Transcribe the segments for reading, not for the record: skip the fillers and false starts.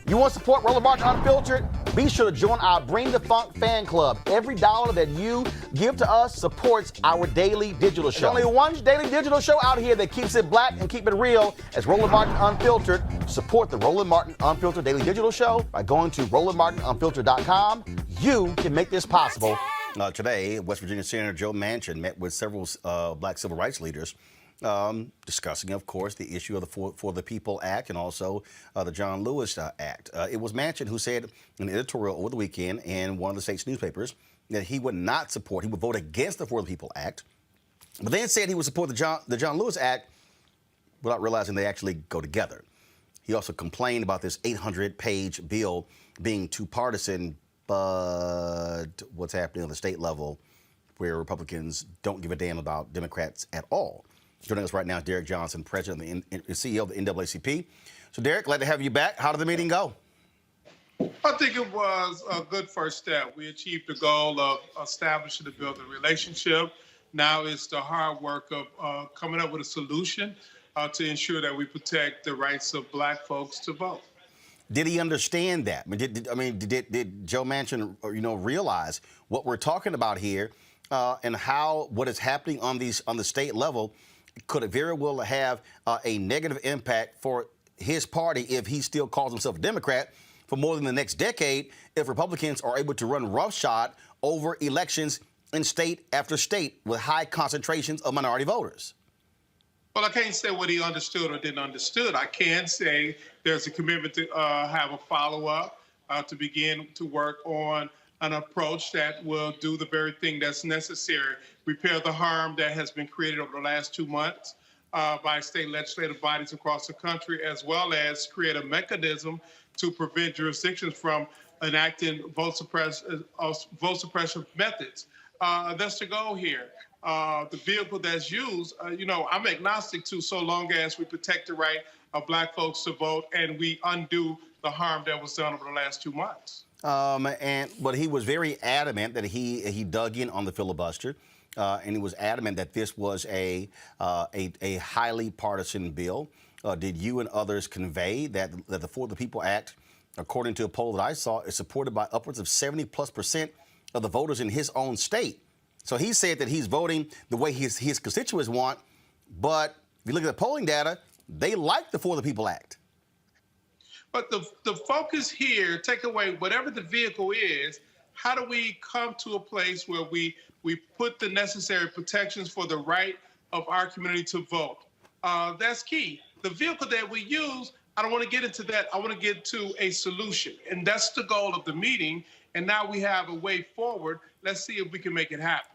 You want to support Roland Martin Unfiltered? Be sure to join our Bring the Funk fan club. Every dollar that you give to us supports our daily digital show. There's only one daily digital show out here that keeps it black and keep it real as Roland Martin Unfiltered. Support the Roland Martin Unfiltered daily digital show by going to RolandMartinUnfiltered.com. You can make this possible. Today, West Virginia Senator Joe Manchin met with several black civil rights leaders, discussing, of course, the issue of the For the People Act and also the John Lewis Act. It was Manchin who said in an editorial over the weekend in one of the state's newspapers that he would not support, he would vote against the For the People Act, but then said he would support the John Lewis Act without realizing they actually go together. He also complained about this 800-page bill being too partisan, but what's happening on the state level where Republicans don't give a damn about Democrats at all. Joining us right now is Derrick Johnson, President and CEO of the NAACP. So, Derrick, glad to have you back. How did the meeting go? I think it was a good first step. We achieved the goal of establishing and building a relationship. Now it's the hard work of coming up with a solution to ensure that we protect the rights of black folks to vote. Did he understand that? Did Joe Manchin, realize what we're talking about here and how what is happening on the state level could it very well have a negative impact for his party if he still calls himself a Democrat for more than the next decade if Republicans are able to run roughshod over elections in state after state with high concentrations of minority voters? Well, I can't say what he understood or didn't understood. I can say there's a commitment to have a follow-up, to begin to work on an approach that will do the very thing that's necessary, repair the harm that has been created over the last 2 months by state legislative bodies across the country, as well as create a mechanism to prevent jurisdictions from enacting vote suppression methods. That's the goal here. The vehicle that's used, I'm agnostic to so long as we protect the right of black folks to vote and we undo the harm that was done over the last 2 months. But he was very adamant that he dug in on the filibuster, and he was adamant that this was a highly partisan bill. Did you and others convey that the For the People Act, according to a poll that I saw, is supported by upwards of 70+% of the voters in his own state? So he said that he's voting the way his constituents want, but if you look at the polling data, they like the For the People Act. But the focus here, take away whatever the vehicle is, how do we come to a place where we put the necessary protections for the right of our community to vote? That's key. The vehicle that we use, I don't want to get into that. I want to get to a solution. And that's the goal of the meeting. And now we have a way forward. Let's see if we can make it happen.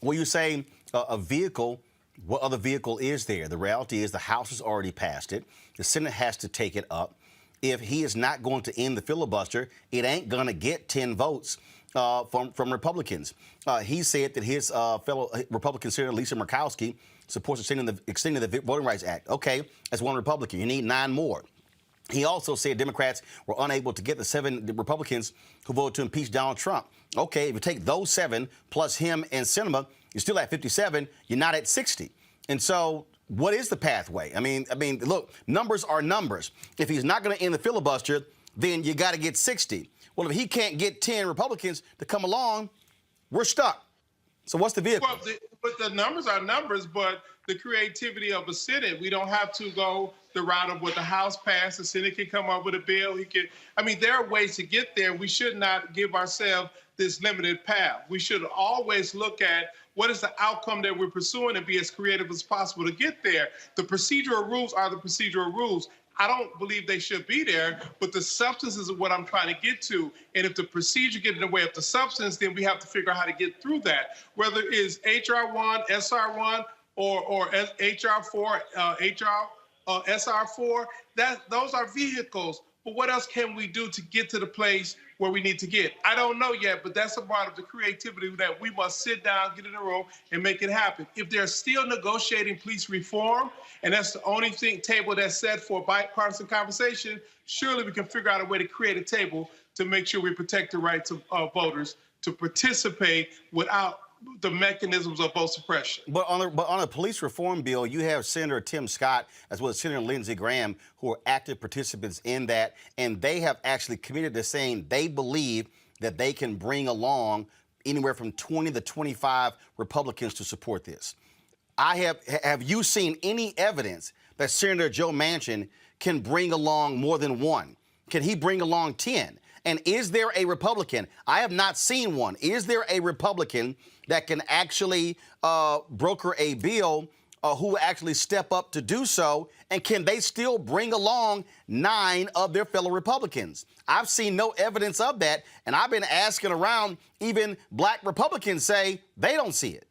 Well, you say a vehicle. What other vehicle is there? The reality is the House has already passed it. The Senate has to take it up. If he is not going to end the filibuster, it ain't going to get 10 votes from Republicans. He said that his fellow Republican Senator Lisa Murkowski supports extending the Voting Rights Act. Okay, that's one Republican. You need 9 more. He also said Democrats were unable to get the 7 Republicans who voted to impeach Donald Trump. Okay, if you take those 7 plus him and Sinema, you're still at 57. You're not at 60. And so what is the pathway? I mean, look, numbers are numbers. If he's not going to end the filibuster, then you got to get 60. Well, if he can't get 10 Republicans to come along, we're stuck. So what's the vehicle? Well, but the numbers are numbers, but the creativity of a Senate, we don't have to go the route of what the House passed. The Senate can come up with a bill. There are ways to get there. We should not give ourselves this limited path. We should always look at what is the outcome that we're pursuing and be as creative as possible to get there. The procedural rules are the procedural rules. I don't believe they should be there, but the substance is what I'm trying to get to. And if the procedure gets in the way of the substance, then we have to figure out how to get through that. Whether it is HR1, SR1, or HR4, SR4, those are vehicles. But what else can we do to get to the place where we need to get? I don't know yet, but that's a part of the creativity that we must sit down, get in the room, and make it happen. If they're still negotiating police reform, and that's the only table that's set for bipartisan conversation, surely we can figure out a way to create a table to make sure we protect the rights of voters to participate without the mechanisms of vote suppression. But on a police reform bill, you have Senator Tim Scott as well as Senator Lindsey Graham, who are active participants in that, and they have actually committed to saying they believe that they can bring along anywhere from 20 to 25 Republicans to support this. Have you seen any evidence that Senator Joe Manchin can bring along more than one? Can he bring along 10? And is there a Republican? I have not seen one. Is there a Republican that can actually broker a bill who will actually step up to do so? And can they still bring along 9 of their fellow Republicans? I've seen no evidence of that. And I've been asking around, even black Republicans say they don't see it.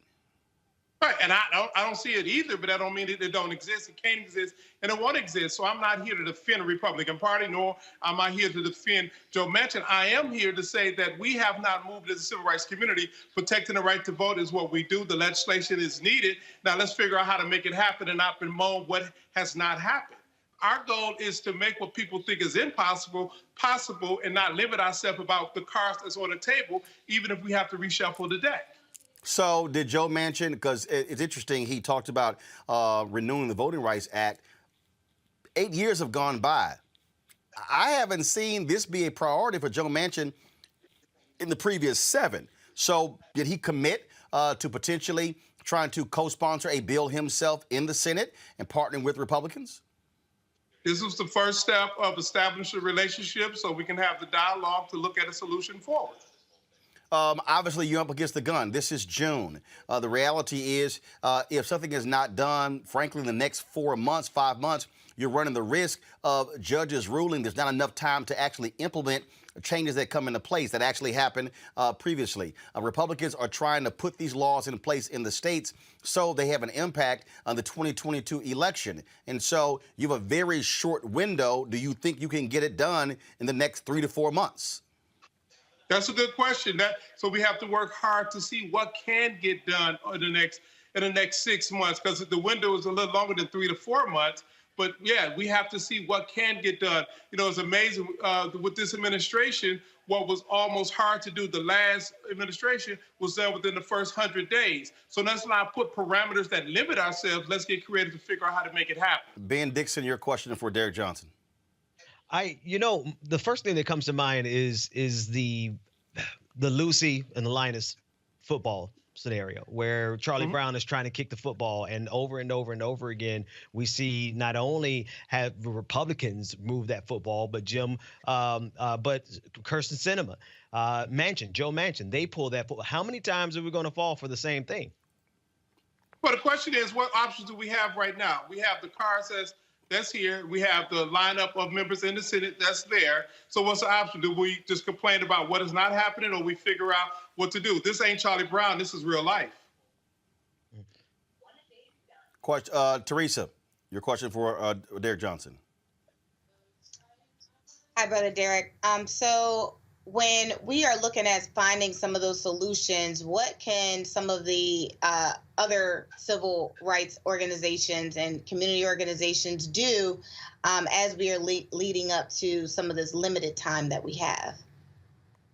Right, and I don't see it either, but that don't mean it don't exist. It can't exist, and it won't exist. So I'm not here to defend a Republican Party, nor am I here to defend Joe Manchin. I am here to say that we have not moved as a civil rights community. Protecting the right to vote is what we do. The legislation is needed. Now let's figure out how to make it happen and not bemoan what has not happened. Our goal is to make what people think is impossible possible and not limit ourselves about the cards that's on the table, even if we have to reshuffle the deck. So did Joe Manchin, because it's interesting, he talked about renewing the Voting Rights Act. 8 years have gone by. I haven't seen this be a priority for Joe Manchin in the previous 7. So did he commit to potentially trying to co-sponsor a bill himself in the Senate and partnering with Republicans? This was the first step of establishing a relationship so we can have the dialogue to look at a solution forward. Obviously, you're up against the gun. This is June. The reality is, if something is not done, frankly, in the next 4 months, 5 months, you're running the risk of judges ruling there's not enough time to actually implement changes that come into place that actually happened previously. Republicans are trying to put these laws in place in the states so they have an impact on the 2022 election. And so you have a very short window. Do you think you can get it done in the next 3 to 4 months? That's a good question. So we have to work hard to see what can get done in the next 6 months, because the window is a little longer than 3 to 4 months. But yeah, we have to see what can get done. You know, it's amazing with this administration. What was almost hard to do the last administration was done within the first 100 days. So let's not put parameters that limit ourselves. Let's get creative to figure out how to make it happen. Ben Dixon, your question for Derrick Johnson. The first thing that comes to mind is the Lucy and the Linus football scenario where Charlie Brown is trying to kick the football, and over and over and over again, we see not only have the Republicans move that football, but but Kirsten Sinema, Joe Manchin, they pull that football. How many times are we going to fall for the same thing? Well, the question is, what options do we have right now? We have the cars that's here. We have the lineup of members in the Senate that's there. So what's the option? Do we just complain about what is not happening, or we figure out what to do? This ain't Charlie Brown. This is real life. Teresa, your question for Derrick Johnson. Hi, Brother Derrick. So when we are looking at finding some of those solutions, what can some of the other civil rights organizations and community organizations do as we are leading up to some of this limited time that we have?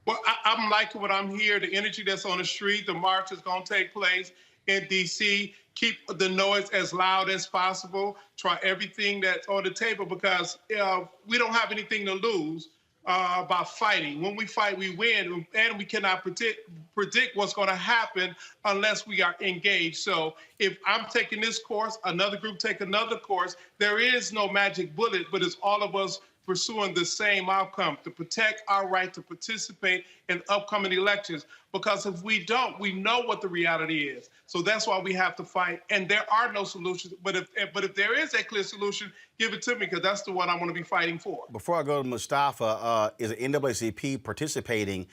Well, I'm liking what I'm here, the energy that's on the street. The march is going to take place in D.C. Keep the noise as loud as possible. Try everything that's on the table, because we don't have anything to lose by fighting. When we fight, we win, and we cannot predict what's going to happen unless we are engaged. So if I'm taking this course, another group take another course, there is no magic bullet, but it's all of us pursuing the same outcome, to protect our right to participate in upcoming elections. Because if we don't, we know what the reality is. So that's why we have to fight. And there are no solutions. But if there is a clear solution, give it to me, because that's the one I want to be fighting for. Before I go to Mustafa, is the NAACP participating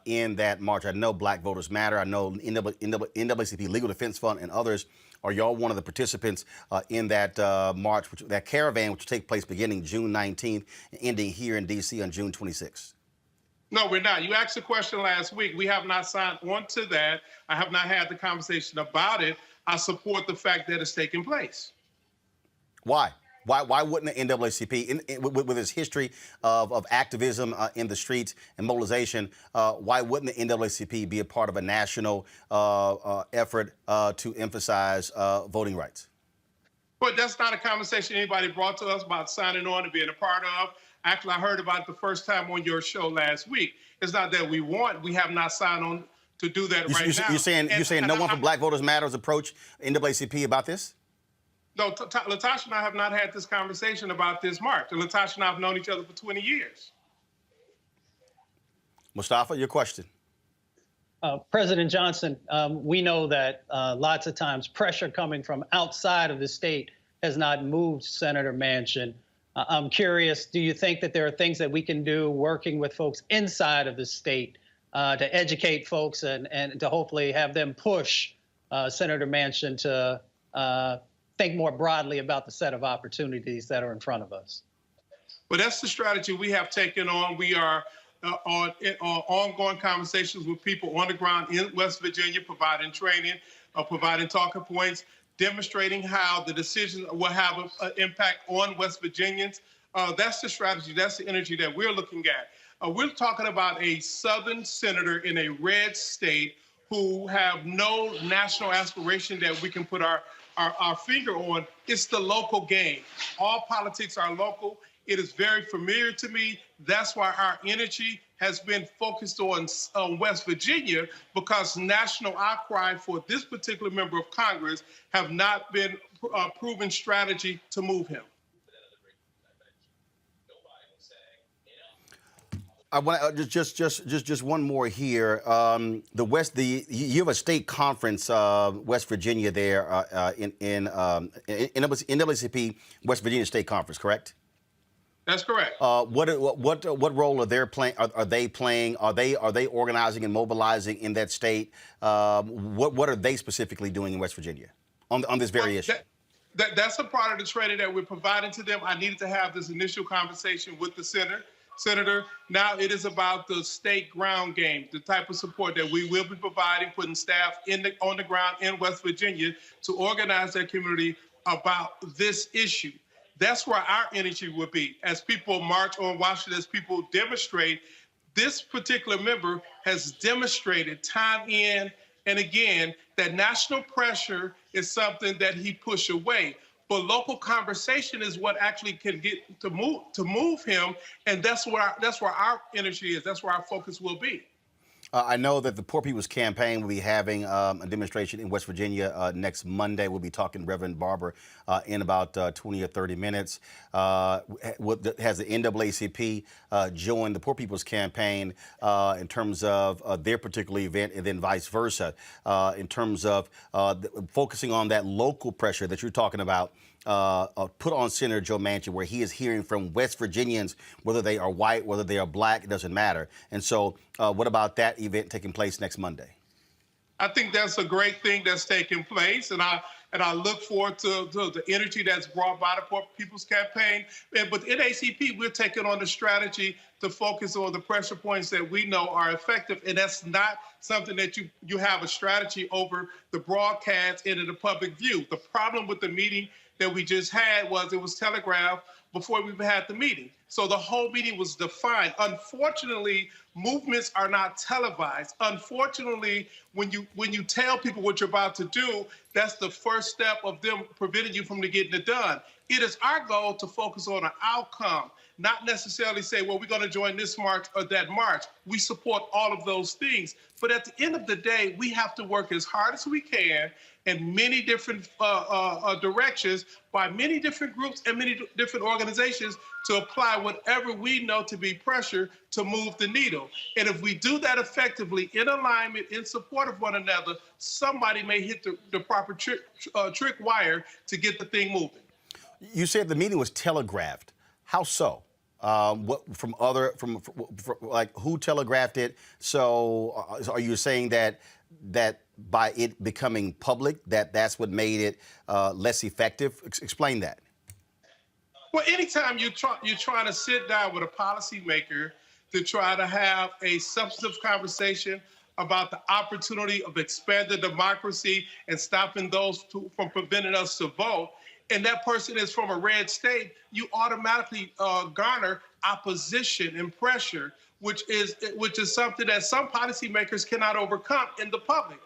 in that march? I know Black Voters Matter. I know NAACP Legal Defense Fund and others. Are y'all one of the participants in that march, that caravan, which will take place beginning June 19th and ending here in D.C. on June 26th? No, we're not. You asked a question last week. We have not signed on to that. I have not had the conversation about it. I support the fact that it's taking place. Why? Why wouldn't the NAACP, with its history of activism in the streets and mobilization, why wouldn't the NAACP be a part of a national effort to emphasize voting rights? But that's not a conversation anybody brought to us about signing on and being a part of. Actually, I heard about it the first time on your show last week. It's not that we have not signed on to do that right now. You're saying no one from Black Voters Matters approach NAACP about this? No, Latasha and I have not had this conversation about this, Marc. And Latasha and I have known each other for 20 years. Mustafa, your question. President Johnson, we know that lots of times pressure coming from outside of the state has not moved Senator Manchin. I'm curious, do you think that there are things that we can do working with folks inside of the state to educate folks and to hopefully have them push Senator Manchin to think more broadly about the set of opportunities that are in front of us? Well, that's the strategy we have taken on. We are on ongoing conversations with people on the ground in West Virginia, providing training, providing talking points, demonstrating how the decision will have an impact on West Virginians. That's the strategy. That's the energy that we're looking at. We're talking about a Southern senator in a red state who have no national aspiration that we can put our finger on. It's the local game. All politics are local. It is very familiar to me. That's why our energy has been focused on West Virginia, because national outcry for this particular member of Congress have not been a proven strategy to move him. I want just one more here. You have a state conference, West Virginia there in NAACP West Virginia State Conference, correct? That's correct. What role are they playing? Are they playing? Are they organizing and mobilizing in that state? What are they specifically doing in West Virginia on this very issue? That's a part of the training that we're providing to them. I needed to have this initial conversation with the Senator. Now it is about the state ground game, the type of support that we will be providing, putting staff on the ground in West Virginia to organize their community about this issue. That's where our energy will be. As people march on Washington, as people demonstrate, this particular member has demonstrated time in and again that national pressure is something that he pushed away. But local conversation is what actually can get to move him, and that's where our energy is. That's where our focus will be. I know that the Poor People's Campaign will be having a demonstration in West Virginia next Monday. We'll be talking to Reverend Barber in about 20 or 30 minutes. Has the NAACP joined the Poor People's Campaign in terms of their particular event, and then vice versa, in terms of focusing on that local pressure that you're talking about? Put on Senator Joe Manchin, where he is hearing from West Virginians, whether they are white, whether they are black, it doesn't matter. And so what about that event taking place next Monday? I think that's a great thing that's taking place, and I look forward to the energy that's brought by the Poor People's Campaign. And with NAACP, we're taking on the strategy to focus on the pressure points that we know are effective, and that's not something that you have a strategy over the broadcast and in the public view. The problem with the meeting that we just had was it was telegraphed before we had the meeting. So the whole meeting was defined. Unfortunately, movements are not televised. Unfortunately, when you tell people what you're about to do, that's the first step of them preventing you from getting it done. It is our goal to focus on an outcome, not necessarily say, well, we're going to join this march or that march. We support all of those things. But at the end of the day, we have to work as hard as we can in many different directions by many different groups and many different organizations to apply whatever we know to be pressure to move the needle. And if we do that effectively, in alignment, in support of one another, somebody may hit the proper trick wire to get the thing moving. You said the meeting was telegraphed. How so? Like who telegraphed it? So are you saying that by it becoming public, that's what made it less effective? Explain that. Well, anytime you're trying to sit down with a policymaker to try to have a substantive conversation about the opportunity of expanded democracy and stopping those from preventing us to vote, and that person is from a red state, you automatically garner opposition and pressure, which is something that some policymakers cannot overcome in the public.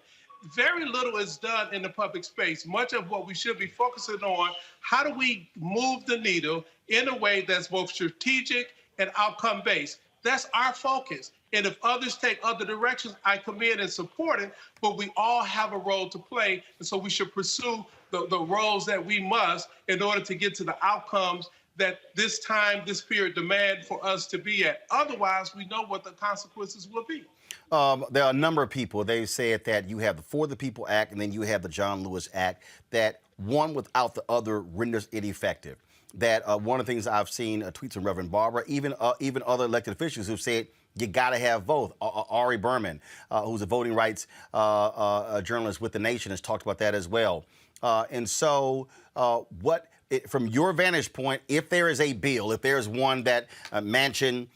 Very little is done in the public space. Much of what we should be focusing on, how do we move the needle in a way that's both strategic and outcome-based? That's our focus. And if others take other directions, I commend and support it, but we all have a role to play. And so we should pursue the roles that we must in order to get to the outcomes that this time, this period demand for us to be at. Otherwise, we know what the consequences will be. There are a number of people, they said that you have the For the People Act and then you have the John Lewis Act, that one without the other renders it effective. That one of the things I've seen tweets from Reverend Barbara, even other elected officials who've said you got to have both. Ari Berman, who's a voting rights journalist with The Nation, has talked about that as well. And so from your vantage point, if there is a bill, if there's one that Manchin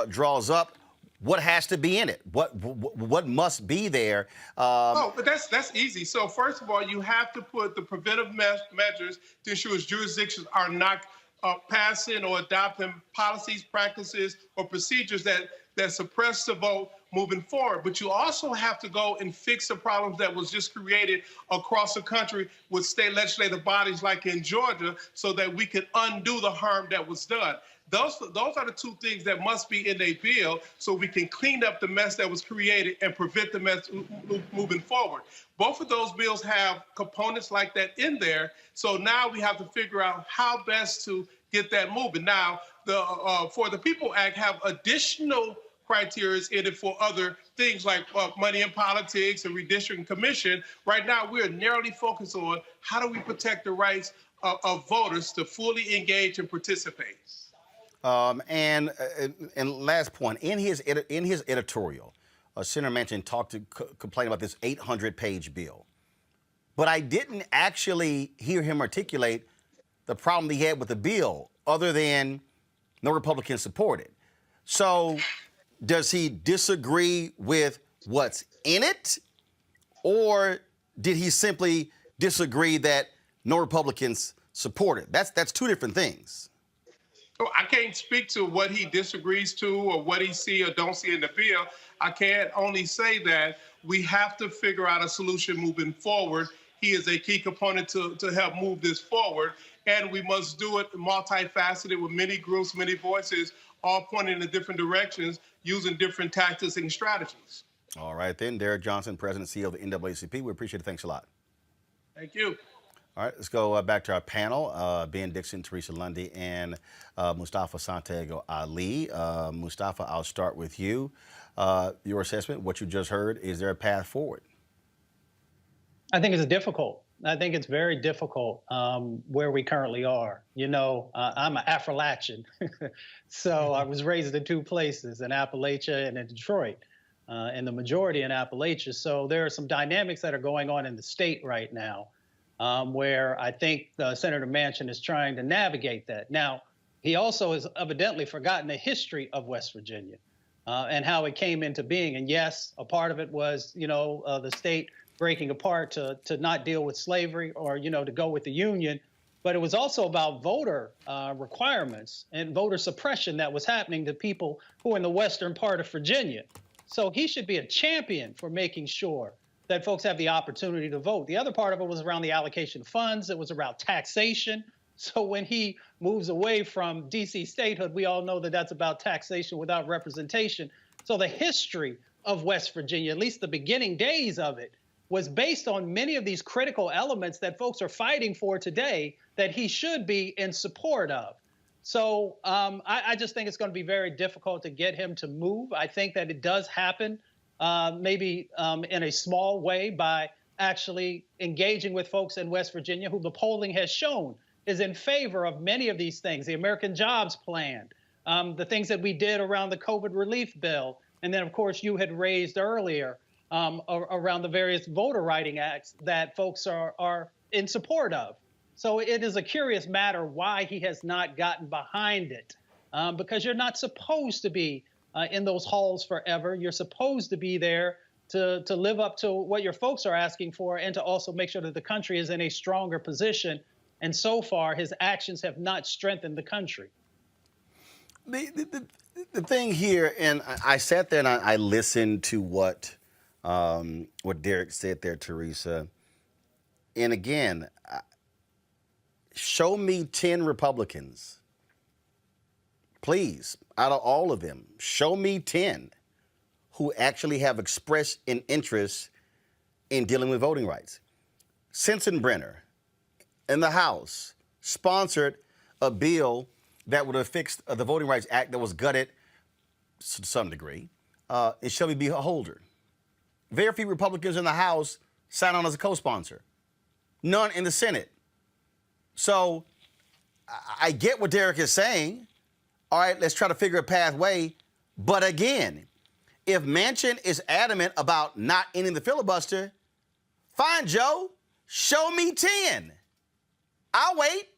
draws up, what has to be in it? What must be there? But that's easy. So first of all, you have to put the preventive measures to ensure jurisdictions are not passing or adopting policies, practices, or procedures that suppress the vote moving forward. But you also have to go and fix the problems that was just created across the country with state legislative bodies like in Georgia, so that we can undo the harm that was done. Those are the two things that must be in a bill, so we can clean up the mess that was created and prevent the mess moving forward. Both of those bills have components like that in there. So now we have to figure out how best to get that moving. Now, the For the People Act have additional criteria in it for other things like money in politics and redistricting commission. Right now, we're narrowly focused on how do we protect the rights of voters to fully engage and participate. And last point, in his editorial, Senator Manchin complained about this 800-page bill. But I didn't actually hear him articulate the problem he had with the bill, other than no Republicans support it. So does he disagree with what's in it, or did he simply disagree that no Republicans support it? That's two different things. I can't speak to what he disagrees to or what he see or don't see in the bill. I can only say that we have to figure out a solution moving forward. He is a key component to help move this forward, and we must do it multifaceted with many groups, many voices, all pointing in different directions, using different tactics and strategies. All right, then. Derrick Johnson, President and CEO of the NAACP. We appreciate it. Thanks a lot. Thank you. All right, let's go back to our panel. Ben Dixon, Teresa Lundy, and Mustafa Santiago Ali. Mustafa, I'll start with you. Your assessment, what you just heard, is there a path forward? I think it's difficult. I think it's very difficult where we currently are. You know, I'm an Appalachian, so I was raised in two places, in Appalachia and in Detroit, and the majority in Appalachia. So there are some dynamics that are going on in the state right now, where I think Senator Manchin is trying to navigate that. Now, he also has evidently forgotten the history of West Virginia and how it came into being. And yes, a part of it was, you know, the state breaking apart to not deal with slavery or, you know, to go with the Union. But it was also about voter requirements and voter suppression that was happening to people who are in the western part of Virginia. So he should be a champion for making sure that folks have the opportunity to vote. The other part of it was around the allocation of funds. It was around taxation. So when he moves away from D.C. statehood, we all know that that's about taxation without representation. So the history of West Virginia, at least the beginning days of it, was based on many of these critical elements that folks are fighting for today that he should be in support of. So I just think it's going to be very difficult to get him to move. I think that it does happen maybe in a small way by actually engaging with folks in West Virginia who the polling has shown is in favor of many of these things, the American Jobs Plan, the things that we did around the COVID relief bill, and then, of course, you had raised earlier around the various voter writing acts that folks are in support of. So it is a curious matter why he has not gotten behind it, because you're not supposed to be in those halls forever. You're supposed to be there to live up to what your folks are asking for and to also make sure that the country is in a stronger position And so far, his actions have not strengthened the country. The thing here, and I sat there and I listened to what Derrick said there, Teresa. And again, show me 10 Republicans, please, out of all of them. Show me 10 who actually have expressed an interest in dealing with voting rights. Sensenbrenner in the House sponsored a bill that would have fixed the Voting Rights Act that was gutted to some degree. And Shelby B. Holder. Very few Republicans in the House signed on as a co-sponsor. None in the Senate. So I get what Derrick is saying. All right, let's try to figure a pathway. But again, if Manchin is adamant about not ending the filibuster, fine, Joe, show me 10. I'll wait.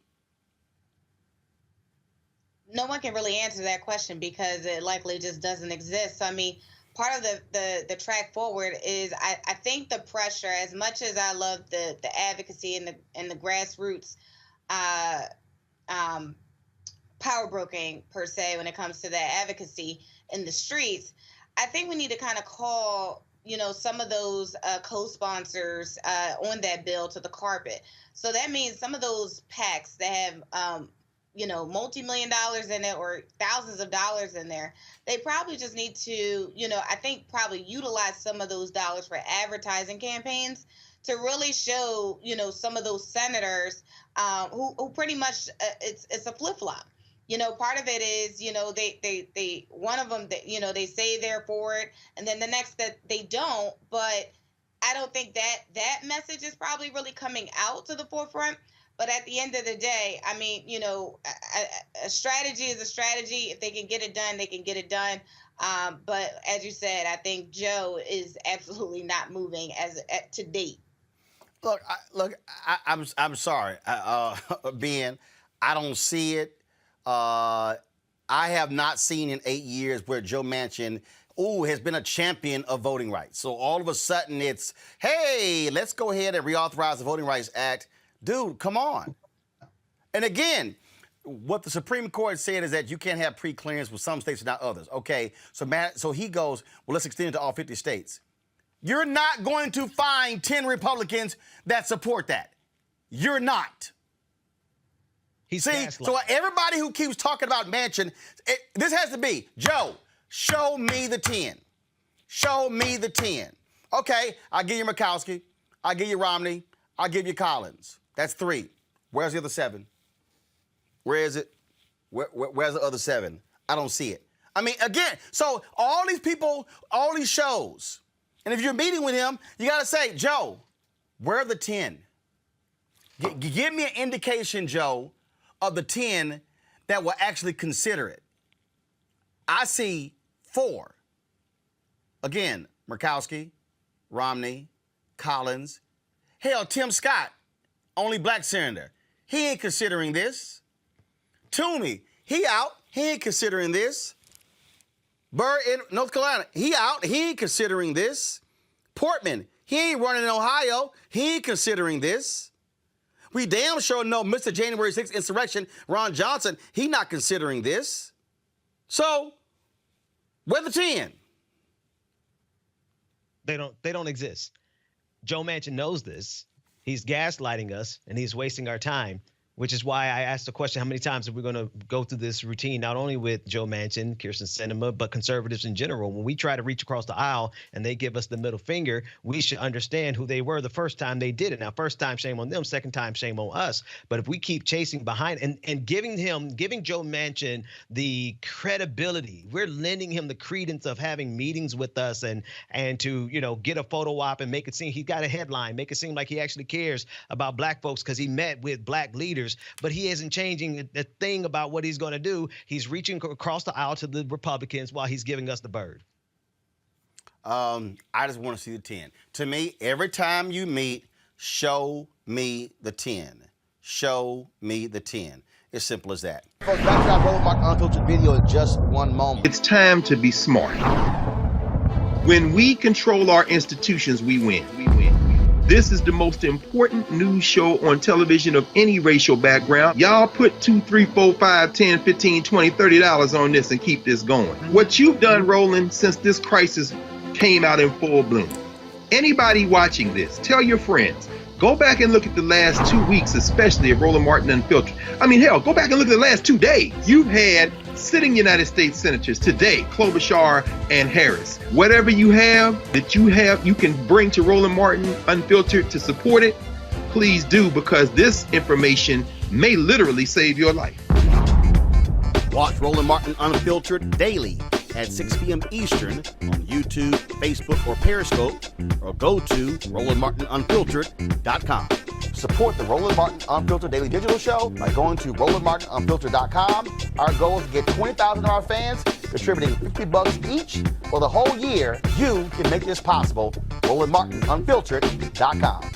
No one can really answer that question because it likely just doesn't exist. So, I mean, part of the track forward is I think the pressure, as much as I love the advocacy and the grassroots power broking per se when it comes to that advocacy in the streets, I think we need to kind of call some of those co-sponsors on that bill to the carpet. So that means some of those PACs that have multi-million dollars in it or thousands of dollars in there, they probably just need to, I think probably utilize some of those dollars for advertising campaigns to really show, some of those senators who pretty much it's a flip-flop. Part of it is, they one of them, they say they're for it, and then the next that they don't. But I don't think that message is probably really coming out to the forefront. But at the end of the day, I mean, a strategy is a strategy. If they can get it done, they can get it done. But as you said, I think Joe is absolutely not moving to date. I'm sorry, Ben. I don't see it. I have not seen in 8 years where Joe Manchin has been a champion of voting rights. So all of a sudden it's, hey, let's go ahead and reauthorize the Voting Rights Act. Dude, come on. And again, what the Supreme Court said is that you can't have pre-clearance with some states and not others. Okay, so he goes, well, let's extend it to all 50 states. You're not going to find 10 Republicans that support that. You're not. So everybody who keeps talking about Manchin, this has to be, Joe, show me the 10. Show me the 10. Okay, I'll give you Murkowski. I'll give you Romney. I'll give you Collins. That's 3. Where's the other 7? Where is it? Where's the other 7? I don't see it. I mean, again, so all these people, all these shows, and if you're meeting with him, you got to say, Joe, where are the 10? Give me an indication, Joe, of the 10 that will actually consider it. I see 4. Again, Murkowski, Romney, Collins. Hell, Tim Scott, only black senator. He ain't considering this. Toomey, he out. He ain't considering this. Burr in North Carolina, he out. He ain't considering this. Portman, he ain't running in Ohio. He ain't considering this. We damn sure know Mr. January 6th insurrection, Ron Johnson, he not considering this. So, where the 10? They don't exist. Joe Manchin knows this. He's gaslighting us, and he's wasting our time, which is why I asked the question, how many times are we going to go through this routine, not only with Joe Manchin, Kyrsten Sinema, but conservatives in general? When we try to reach across the aisle and they give us the middle finger, we should understand who they were the first time they did it. Now, first time, shame on them. Second time, shame on us. But if we keep chasing behind and giving Joe Manchin the credibility, we're lending him the credence of having meetings with us and to, get a photo op and make it seem he's got a headline, make it seem like he actually cares about black folks because he met with black leaders. But he isn't changing a thing about what he's going to do. He's reaching across the aisle to the Republicans while he's giving us the bird. I just want to see the 10. To me, every time you meet, show me the 10. Show me the 10. It's simple as that. Folks, back to our Roland Martin Unfiltered video in just one moment. It's time to be smart. When we control our institutions, we win. This is the most important news show on television of any racial background. Y'all put $2, $3, $4, $5, $10, $15, $20, $30 on this and keep this going. What you've done, Roland, since this crisis came out in full bloom. Anybody watching this, tell your friends. Go back and look at the last 2 weeks, especially of Roland Martin Unfiltered. I mean, hell, go back and look at the last 2 days. You've had sitting United States senators today, Klobuchar and Harris. Whatever you have that you can bring to Roland Martin Unfiltered to support it, please do, because this information may literally save your life. Watch Roland Martin Unfiltered daily at 6 p.m. Eastern on YouTube, Facebook, or Periscope, or go to RolandMartinUnfiltered.com. Support the Roland Martin Unfiltered Daily Digital Show by going to RolandMartinUnfiltered.com. Our goal is to get 20,000 of our fans contributing $50 each for the whole year. You can make this possible. RolandMartinUnfiltered.com.